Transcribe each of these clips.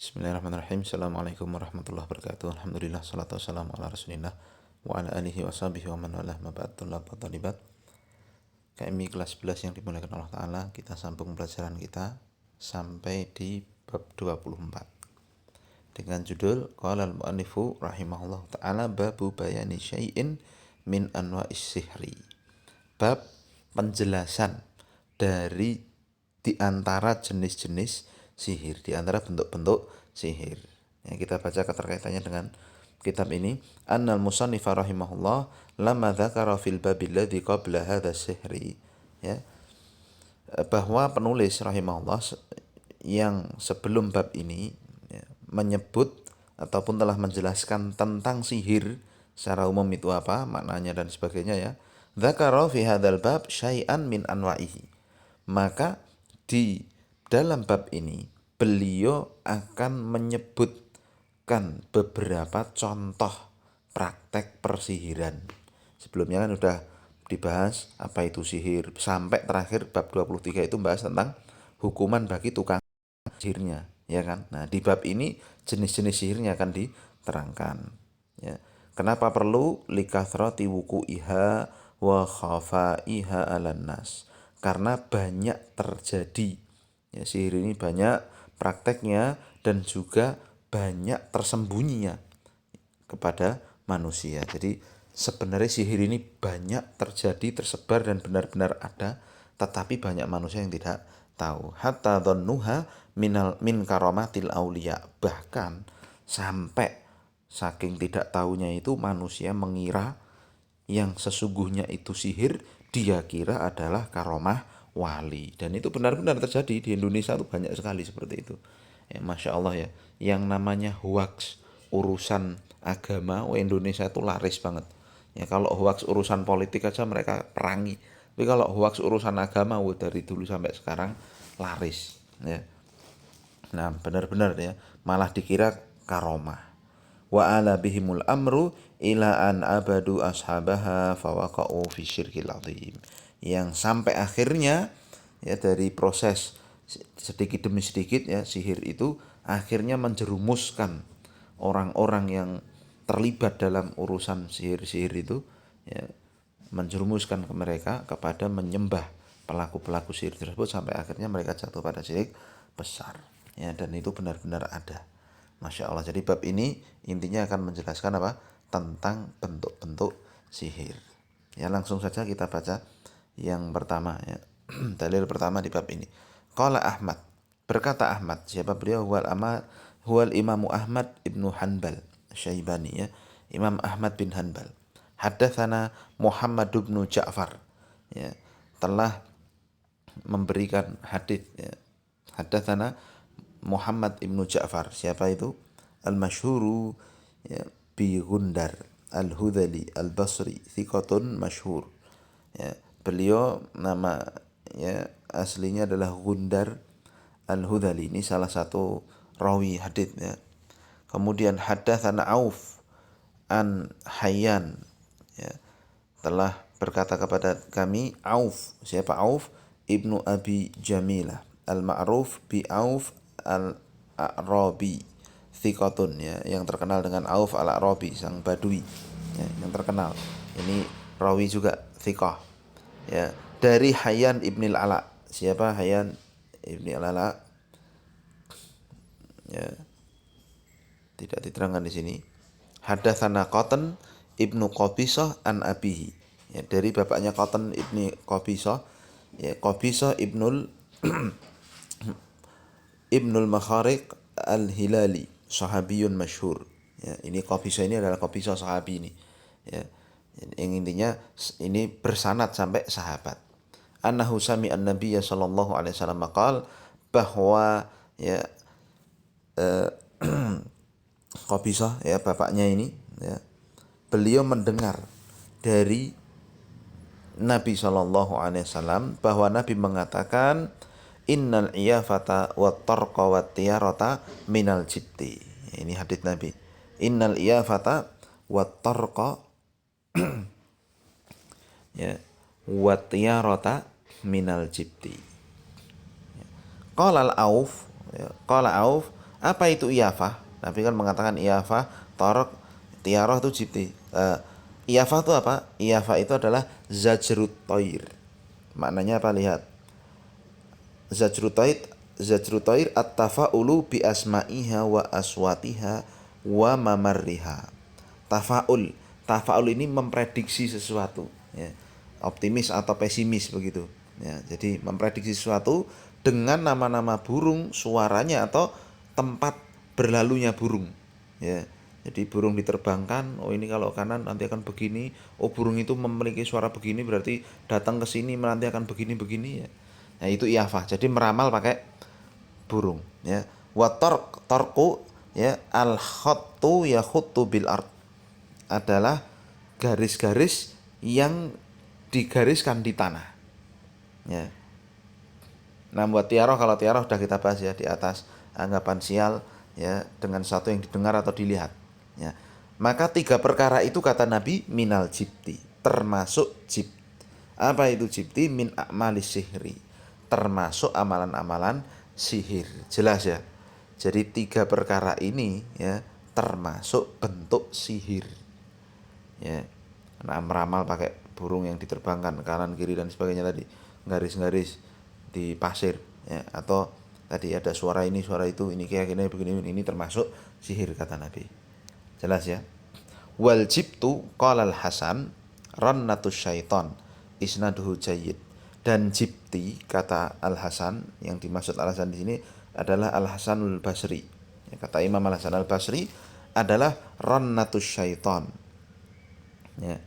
Bismillahirrahmanirrahim. Assalamualaikum warahmatullahi wabarakatuh. Alhamdulillah, salatu wassalamu ala rasulillah wa ala alihi wa sahbihi wa man walah ma ba'd. Tullab wa talibat KMI kelas 11 yang dimuliakan Allah Ta'ala, kita sambung pelajaran kita sampai di bab 24 dengan judul Qala al-mu'allifu rahimahullah ta'ala babu bayani syai'in min anwa'is sihri. Bab penjelasan dari di antara jenis-jenis sihir, di antara bentuk-bentuk sihir. Ya, kita baca keterkaitannya dengan kitab ini. Annal musannifa rahimahullah lamma dzakara fil babil ladzi qabla hadza sihri. Ya. Bahwa penulis rahimahullah yang sebelum bab ini ya, menyebut ataupun telah menjelaskan tentang sihir secara umum itu apa, maknanya dan sebagainya ya. Dzakara fi hadzal bab syai'an min anwa'ihi. Maka di dalam bab ini beliau akan menyebutkan beberapa contoh praktek persihiran. Sebelumnya kan udah dibahas apa itu sihir, sampai terakhir bab 23 itu bahas tentang hukuman bagi tukang sihirnya, ya kan? Nah, di bab ini jenis-jenis sihirnya akan diterangkan, ya. Kenapa perlu likathrati wuku'iha wa khafaiha 'alan nas? Karena banyak terjadi. Ya, sihir ini banyak prakteknya dan juga banyak tersembunyinya kepada manusia. Jadi sebenarnya sihir ini banyak terjadi, tersebar dan benar-benar ada, tetapi banyak manusia yang tidak tahu. Hatta dhannuha min karamatil auliya. Bahkan sampai saking tidak tahunya itu manusia mengira yang sesungguhnya itu sihir, dia kira adalah karomah wali. Dan itu benar-benar terjadi di Indonesia tuh banyak sekali seperti itu. Ya, Masya Allah ya. Yang namanya hoax urusan agama, Indonesia itu laris banget. Ya, kalau hoax urusan politik aja mereka perangi. Tapi kalau hoax urusan agama, dari dulu sampai sekarang laris. Ya. Nah, benar-benar ya, malah dikira karomah. Wa ala bihimul amru ila an abadu ashabaha fawaqa'u fi syirkil azim. Yang sampai akhirnya ya dari proses sedikit demi sedikit ya sihir itu akhirnya menjerumuskan orang-orang yang terlibat dalam urusan sihir-sihir itu ya, menjerumuskan ke mereka kepada menyembah pelaku-pelaku sihir tersebut sampai akhirnya mereka jatuh pada syirik besar ya, dan itu benar-benar ada. Masya Allah. Jadi bab ini intinya akan menjelaskan apa? Tentang bentuk-bentuk sihir. Ya, langsung saja kita baca yang pertama ya. Dalil pertama di bab ini. Qala Ahmad. Berkata Ahmad, siapa beliau? Huwal Imamu Ahmad ibnu Hanbal Syaibani ya. Imam Ahmad bin Hanbal. Haddatsana Muhammad ibnu Ja'far ya. Telah memberikan hadis ya. Haddatsana Muhammad ibnu Ja'far. Siapa itu? Al-masyhuru ya, bi Gundar Al-Hudhali Al-Basri thiqatun masyhur. Ya, beliau nama ya aslinya adalah Gundar Al-Hudhali. Ini salah satu rawi hadis ya. Kemudian haddatsana Auf an Hayyan ya, telah berkata kepada kami Auf. Siapa Auf? Ibnu Abi Jamilah al-ma'ruf bi Auf al-A'rabi thiqatun ya, yang terkenal dengan Auf al-A'rabi, sang badui ya, yang terkenal. Ini rawi juga thiqah ya, dari Hayyan ibn al-Ala. Siapa Hayyan ibn al-Ala? Ya, tidak diterangkan di sini. Hadatsana Qatan ibnu Qabisah an abihi ya, dari bapaknya Qatan ibni Qabisah ya, Qabisah ibnul Makhariq al-Hilali sahabiyun masyhur ya. Ini Qabisah ini adalah Qabisah sahabi ini ya. Yang intinya ini bersanad sampai sahabat. Annahu sami'a an-nabiyya sallallahu alaihi wasallam qala, bahwa ya Qabisah ya bapaknya ini ya, beliau mendengar dari Nabi Shallallahu Alaihi Wasallam bahwa Nabi mengatakan innal iyafata wa tarqa wa tiyarata minal jibti. Ini hadits Nabi. Innal iyafata wa tarqa ya wa tiyarata minal jibti. Qala al-Auf ya, qala Auf Apa itu iyafah? Nabi kan mengatakan iyafah, torok, tiaroh itu jibti. Iyafah itu apa? Iyafah itu adalah zajrut toir. Maknanya apa? Lihat. Zajrutoir at-tafa'ulu bi asma'iha wa aswatiha wa mamarriha. Tafa'ul. Tafa'ul ini memprediksi sesuatu, ya. Optimis atau pesimis begitu. Ya, jadi memprediksi sesuatu dengan nama-nama burung, suaranya atau tempat berlalunya burung. Ya. Jadi burung diterbangkan, oh ini kalau kanan nanti akan begini, oh burung itu memiliki suara begini berarti datang ke sini nanti akan begini-begini ya. Nah, itu iyafah. Jadi meramal pakai burung ya. Wa torku ya al khattu yakhuttu bil ard adalah garis-garis yang digariskan di tanah ya. Nah, buat tiaroh, kalau tiaroh sudah kita bahas ya di atas, anggapan sial ya dengan sesuatu yang didengar atau dilihat ya. Maka tiga perkara itu kata Nabi minal jibti, termasuk jibt. Apa itu jibti? Min a'malis sihri, termasuk amalan-amalan sihir. Jelas ya. Jadi tiga perkara ini ya termasuk bentuk sihir. Ya. Nah, meramal pakai burung yang diterbangkan kanan kiri dan sebagainya tadi, garis-garis di pasir ya, atau tadi ada suara ini suara itu, ini kayak gini begini, ini termasuk sihir kata Nabi. Jelas ya. Wal jibtu qala al Hasan rannatus syaiton isnaduhu jayyid. Dan jibti kata Al Hasan, yang dimaksud Al Hasan di sini adalah Al Hasanul Basri. Ya, kata Imam Al Hasan Al Basri adalah rannatus syaiton. Ya.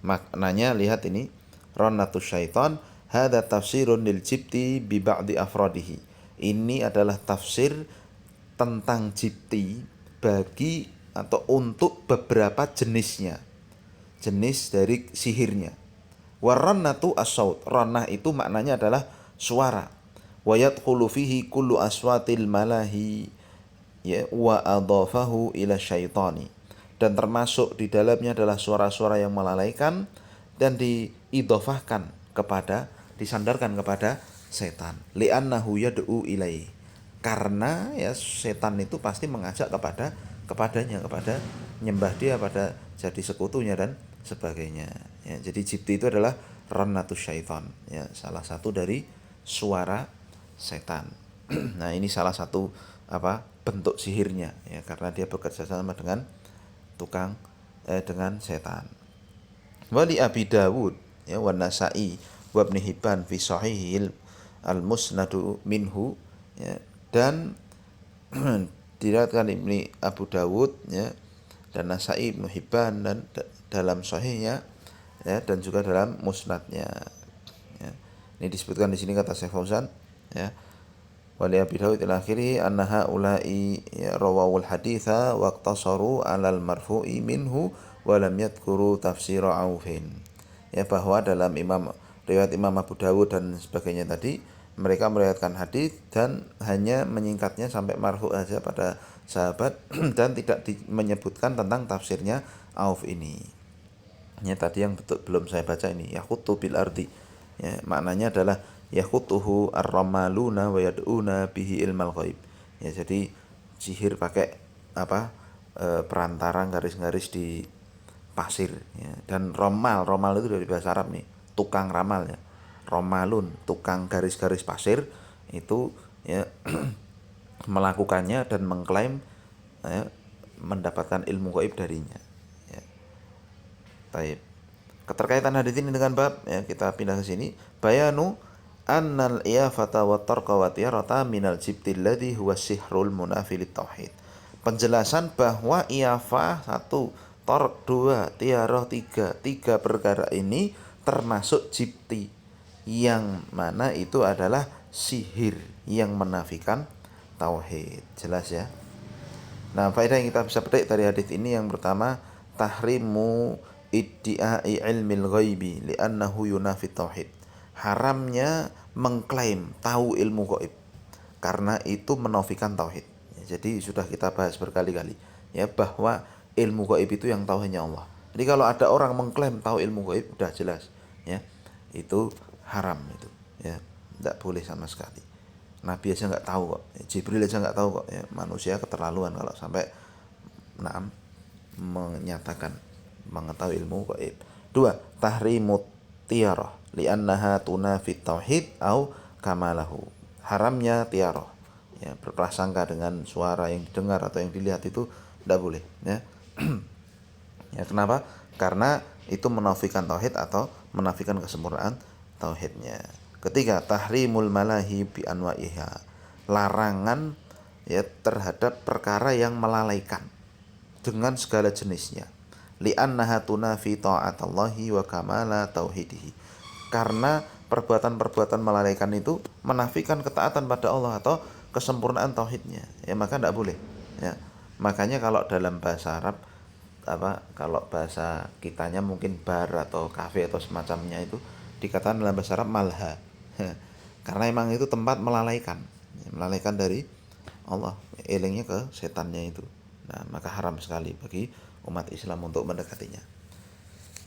Maknanya lihat ini, rannatus syaiton hadza tafsirun lil jibti bi ba'di afradihi. Ini adalah tafsir tentang jibti bagi atau untuk beberapa jenisnya, jenis dari sihirnya. Warannatu as-saut, rannah itu maknanya adalah suara. Wa yadkhulu fihi kullu aswatil malahi ya wa adhafahu ila syaitani. Dan termasuk di dalamnya adalah suara-suara yang melalaikan dan diidhofahkan kepada, disandarkan kepada setan. Li'annahu yad'u ilaihi. Karena ya setan itu pasti mengajak kepadanya, kepada nyembah dia, pada jadi sekutunya dan sebagainya. Ya, jadi jibti itu adalah rannatus syaitan, ya, salah satu dari suara setan. Nah, ini salah satu bentuk sihirnya ya, karena dia bekerja sama dengan dengan setan. Wali Abi Dawud ya wa Nasa'i wa Ibnu Hibban fi sahihil al-musnadu minhu ya, dan diriwayatkan Ibnu Abu Dawud ya dan Nasa'i, Ibnu Hibban dan dalam sahihnya ya, dan juga dalam musnadnya ya. Ini disebutkan di sini kata Syekh Fauzan ya, wali Abi Dawud ila akhiri anna haula'i ya, rawawul haditha wa iqtasaru 'alal marfu'i minhu wa lam yadhkuru tafsir Aufin. Ya, bahwa dalam riwayat Imam Abu Dawud dan sebagainya tadi, mereka meriwayatkan hadis dan hanya menyingkatnya sampai marfu saja pada sahabat dan tidak menyebutkan tentang tafsirnya Auf ini. Ya, tadi yang belum saya baca ini, yaqutu bil ardi. Ya, maknanya adalah yaqutuhu ar-ramaluna wa yad'una bihi ilmal ghaib. Ya, jadi sihir pakai perantara garis-garis di pasir ya. Dan romal itu dari bahasa Arab nih, tukang ramal ya. Romalun, tukang garis-garis pasir itu ya melakukannya dan mengklaim ya, mendapatkan ilmu gaib darinya. Ya. Baik. Keterkaitan hadis ini dengan bab ya, kita pindah ke sini. Bayanu annal iyafata wa tarqa wa tiyarata minal jibtil ladzi huwa sihrul munafi lit tauhid. Penjelasan bahwa iyafah 1, torq 2, tiaroh 3, tiga perkara ini termasuk jibti, yang mana itu adalah sihir yang menafikan tauhid. Jelas ya. Nah, faedah yang kita bisa petik dari hadis ini, yang pertama, tahrimu iddi'ai ilmil ghaibi li'annahu yunafi tauhid. Haramnya mengklaim tahu ilmu gaib karena itu menafikan tauhid. Ya, jadi sudah kita bahas berkali-kali ya, bahwa ilmu gaib itu yang tahu hanya Allah. Jadi kalau ada orang mengklaim tahu ilmu gaib, udah jelas ya, itu haram itu ya, tidak boleh sama sekali. Nabi aja nggak tahu kok, Jibril aja nggak tahu kok. Ya, manusia keterlaluan kalau sampai menyatakan mengetahui ilmu gaib. Dua, tahrimut tiarah li'annaha tunafit tauhid au kamalahu. Haramnya tiarah, ya, berprasangka dengan suara yang didengar atau yang dilihat itu tidak boleh, ya. Ya, kenapa? Karena itu menafikan tauhid atau menafikan kesempurnaan tauhidnya. Ketiga, tahrimul malahi bi anwa'iha. Larangan, ya, terhadap perkara yang melalaikan dengan segala jenisnya. Li'annaha tunafi ta'atallahi wa kamala tauhidihi. Karena perbuatan-perbuatan melalaikan itu menafikan ketaatan pada Allah atau kesempurnaan tauhidnya. Ya, maka tidak boleh. Ya. Makanya kalau dalam bahasa Arab, kalau bahasa kitanya mungkin bar atau kafe atau semacamnya itu dikatakan dalam bahasa Arab malha. Karena emang itu tempat melalaikan dari Allah, elingnya ke setannya itu. Nah, maka haram sekali bagi umat Islam untuk mendekatinya.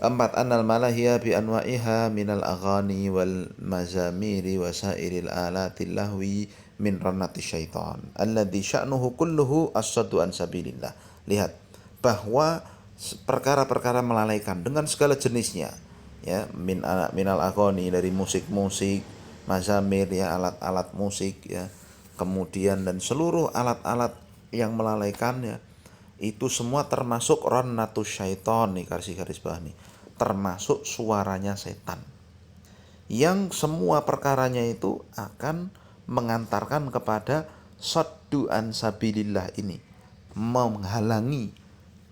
Empat, annal malahiyya bi anwa'iha minal aghani wal mazamiri wa sairil alatil lahwi min ranati syaitan alladhi sya'nuhu kulluhu as-saddu an sabilillah. Lihat bahwa perkara-perkara melalaikan dengan segala jenisnya, ya, minal aghani, dari musik-musik, mazamir, ya, alat-alat musik, ya, kemudian dan seluruh alat-alat yang melalaikan, ya, itu semua termasuk rannatus syaiton nih, garis bawah nih, termasuk suaranya setan, yang semua perkaranya itu akan mengantarkan kepada saddu an sabilillah, ini menghalangi,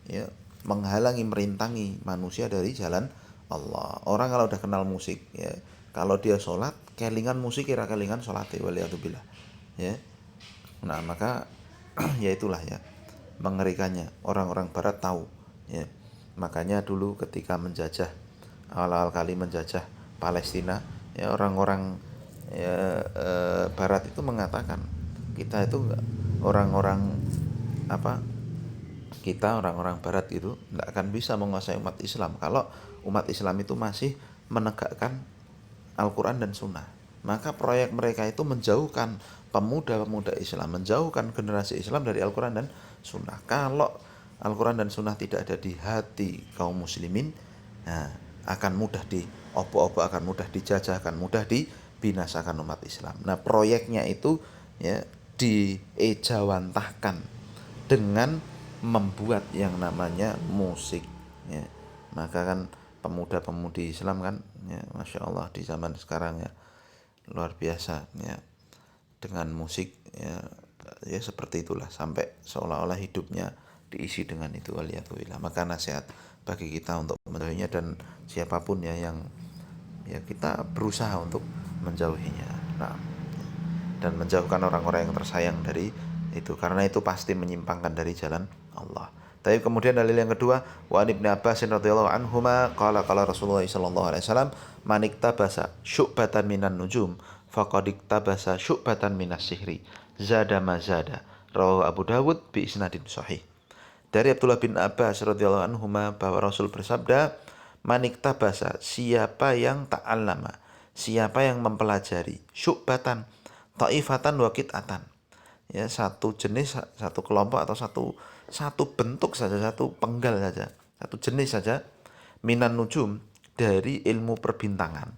ya, merintangi manusia dari jalan Allah. Orang kalau udah kenal musik, ya, kalau dia sholat kelingan musik, kira kelingan sholatnya, waliyatubillah, ya. Nah, maka ya itulah, ya, mengerikannya. Orang-orang barat tahu, ya. Makanya dulu ketika menjajah, awal-awal kali menjajah Palestina, ya, orang-orang, ya, barat itu mengatakan kita itu orang-orang orang-orang barat itu tidak akan bisa menguasai umat Islam kalau umat Islam itu masih menegakkan Al-Quran dan Sunnah. Maka proyek mereka itu menjauhkan pemuda-pemuda Islam, menjauhkan generasi Islam dari Al-Quran dan Sunnah. Kalau Al-Quran dan Sunnah tidak ada di hati kaum muslimin, nah, akan mudah diobok-obok, akan mudah dijajah, akan mudah dibinasakan umat Islam. Nah, proyeknya itu, ya, diejawantahkan dengan membuat yang namanya musik, ya. Maka kan pemuda-pemudi Islam kan, ya, Masya Allah, di zaman sekarang, ya, luar biasa, ya, dengan musik, ya, ya seperti itulah, sampai seolah-olah hidupnya diisi dengan itu, waliyatubillah. Maka nasihat bagi kita untuk menjauhinya, dan siapapun, ya, yang, ya, kita berusaha untuk menjauhinya, nah, dan menjauhkan orang-orang yang tersayang dari itu, karena itu pasti menyimpangkan dari jalan Allah. Tapi kemudian dalil yang kedua, wa Ibnu Abbas radhiyallahu anhuma qala Rasulullah sallallahu alaihi wasallam man iktabasa syu'batan minan nujum faqad iktabasa syu'batan minas sihri zada mazada, rawahu Abu Dawud bi isnadin sahih. Dari Abdullah bin Abbas radhiyallahu anhuma bahwa Rasul bersabda, man iktabasa, siapa yang ta'allama, siapa yang mempelajari, syu'batan, ta'ifatan wa qit'atan, ya, satu jenis, satu kelompok atau satu bentuk saja, satu penggal saja, satu jenis saja, minan nujum, dari ilmu perbintangan.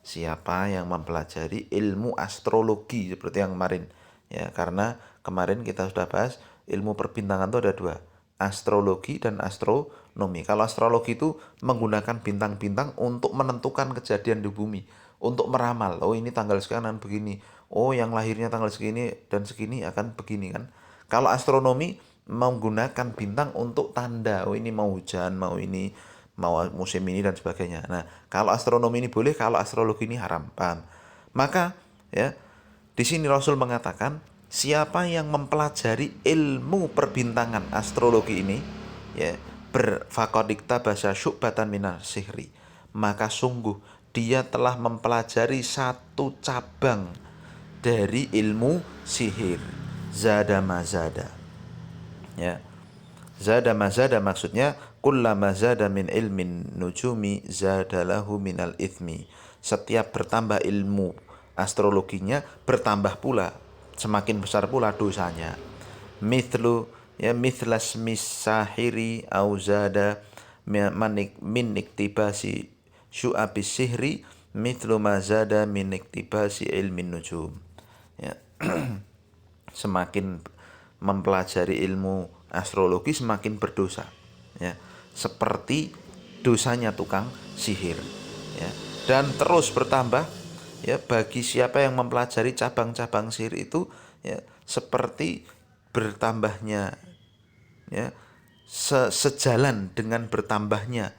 Siapa yang mempelajari ilmu astrologi seperti yang kemarin, ya, karena kemarin kita sudah bahas ilmu perbintangan itu ada dua, astrologi dan astronomi. Kalau astrologi itu menggunakan bintang-bintang untuk menentukan kejadian di bumi, untuk meramal, oh ini tanggal sekian begini, oh yang lahirnya tanggal segini dan segini akan begini, kan. Kalau astronomi menggunakan bintang untuk tanda, oh ini mau hujan, mau ini, mau musim ini dan sebagainya. Nah, kalau astronomi ini boleh, kalau astrologi ini haram, paham? Maka, ya, di sini Rasul mengatakan siapa yang mempelajari ilmu perbintangan astrologi ini, ya, berfaqadikta bahasa syu'batan minas sihri, maka sungguh dia telah mempelajari satu cabang dari ilmu sihir. Zada mazada, ya, zada mazada maksudnya kullama zada min ilmin nujumi zadalahu minal ithmi. Setiap bertambah ilmu astrologinya, bertambah pula semakin besar pula dosanya. Mithlu ya mithlas misahiri au zada min iktibasi syu'abis sihri mithlu ma zada min iktibasi ilmin nujum. Ya. Semakin mempelajari ilmu astrologi semakin berdosa, ya, seperti dosanya tukang sihir, ya, dan terus bertambah, ya, bagi siapa yang mempelajari cabang-cabang sihir itu, ya, seperti bertambahnya, ya, sejalan dengan bertambahnya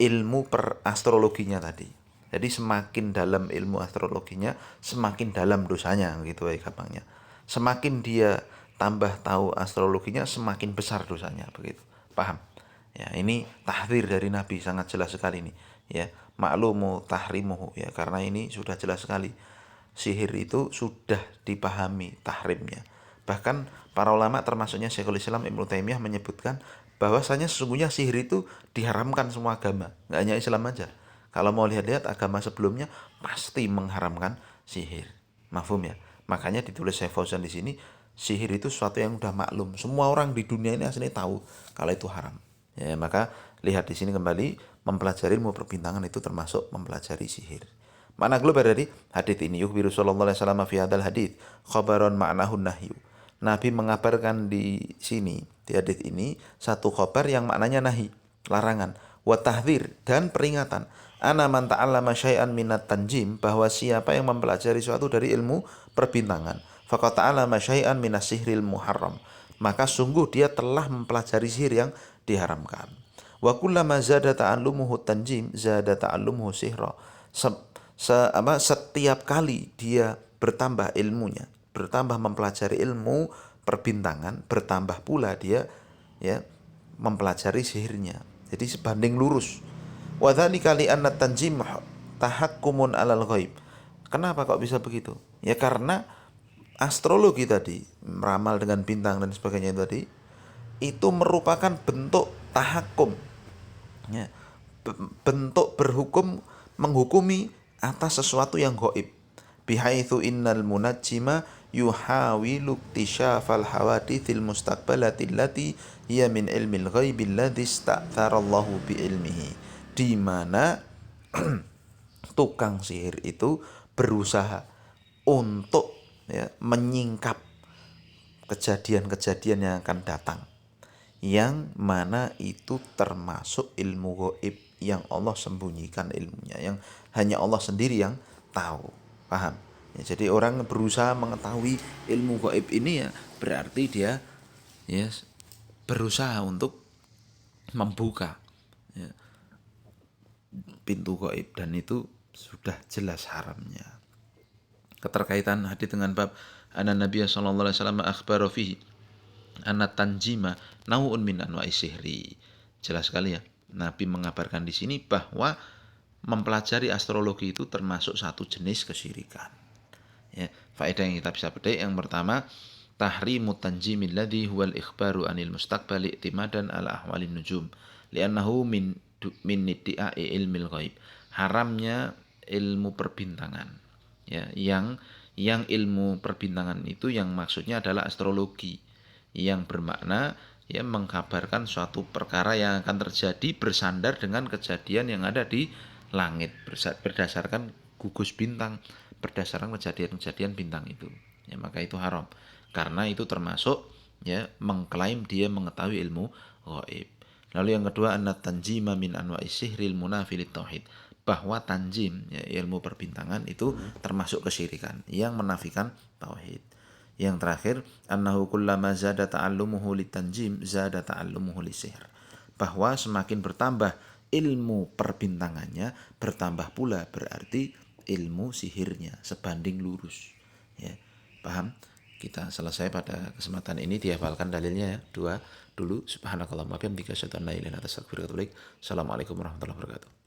ilmu per astrologinya tadi. Jadi semakin dalam ilmu astrologinya, semakin dalam dosanya, gitu ya gampangnya. Semakin dia tambah tahu astrologinya, semakin besar dosanya, begitu. Paham? Ya, ini tahdzir dari Nabi sangat jelas sekali ini. Ya, maklumu tahrimuhu, ya, karena ini sudah jelas sekali. Sihir itu sudah dipahami tahrimnya. Bahkan para ulama termasuknya Syekhul Islam Ibnu Taimiyah menyebutkan bahwasanya sesungguhnya sihir itu diharamkan semua agama, nggak hanya Islam aja. Kalau mau lihat-lihat agama sebelumnya pasti mengharamkan sihir. Mafhum ya? Makanya ditulis Syekh Fauzan di sini, sihir itu sesuatu yang udah maklum. Semua orang di dunia ini aslinya tahu kalau itu haram. Ya, maka lihat di sini kembali, mempelajari ilmu perbintangan itu termasuk mempelajari sihir. Makna global dari hadits ini, yukhbiru sallallahu alaihi wasallam fi hadzal hadits khabaron ma'nahu nahyu. Nabi mengabarkan di sini, di hadits ini, satu khabar yang maknanya nahi, larangan, wa tahdzir, dan peringatan. Ana man ta'allama syai'an minat tanjim, bahwa siapa yang mempelajari suatu dari ilmu perbintangan, faqad ta'allama syai'an minas sihril muharram, maka sungguh dia telah mempelajari sihir yang diharamkan. Wa kullama zada ta'allumuhu tanjim zada ta'allumuhu sihra. Setiap kali dia bertambah ilmunya, bertambah mempelajari ilmu perbintangan, bertambah pula dia, ya, mempelajari sihirnya. Jadi sebanding lurus. Wa dzalika li anna tanjim tahakkumun 'alal ghaib. Kenapa kok bisa begitu? Ya karena astrologi tadi, meramal dengan bintang dan sebagainya itu tadi, itu merupakan bentuk tahakum, ya, bentuk berhukum, menghukumi atas sesuatu yang gaib. Bihaitsu innal munajjima yuhawilu iktisyafal hawaditsil mustaqbalati allati hiya min ilmil ghaibi alladzi ista'tharallahu bi ilmihi. Di mana tukang sihir itu berusaha untuk, ya, menyingkap kejadian-kejadian yang akan datang, yang mana itu termasuk ilmu gaib yang Allah sembunyikan ilmunya, yang hanya Allah sendiri yang tahu. Paham? Ya, jadi orang berusaha mengetahui ilmu gaib ini, ya berarti dia, ya, berusaha untuk membuka, ya, pintu gaib, dan itu sudah jelas haramnya. Keterkaitan hadis dengan bab anna Nabi sallallahu alaihi wasallam akhbara fihi anna tanjima nau'un min anwa'i sihri. Jelas sekali ya. Nabi mengabarkan di sini bahwa mempelajari astrologi itu termasuk satu jenis kesyirikan. Ya, faedah yang kita bisa petik yang pertama, tahrimu tanjimil ladzi huwal ikhbaru anil mustaqbali i'timadan ala ahwalin nujum li'annahu min nidda'i ilmil ghaib. Haramnya ilmu perbintangan, ya, yang ilmu perbintangan itu yang maksudnya adalah astrologi, yang bermakna, ya, mengkabarkan suatu perkara yang akan terjadi bersandar dengan kejadian yang ada di langit, berdasarkan gugus bintang, berdasarkan kejadian-kejadian bintang itu. Ya, maka itu haram karena itu termasuk, ya, mengklaim dia mengetahui ilmu gaib. Lalu yang kedua, anna tanjima min anwa'i sihril munafilit tauhid, bahwa tanjim, ya, ilmu perbintangan itu termasuk kesyirikan yang menafikan tauhid. Yang terakhir, annahu kullama zada ta'allumuhu litanjim zada ta'allumuhu lisihr, bahwa semakin bertambah ilmu perbintangannya, bertambah pula berarti ilmu sihirnya, sebanding lurus. Ya, paham? Kita selesai pada kesempatan ini, dihafalkan dalilnya, ya, 2 dulu. Subhanakallahumma wa bihamdika asyhadu an la ilaha illa anta astaghfiruka wa atubu ilaik. Assalamualaikum warahmatullahi wabarakatuh.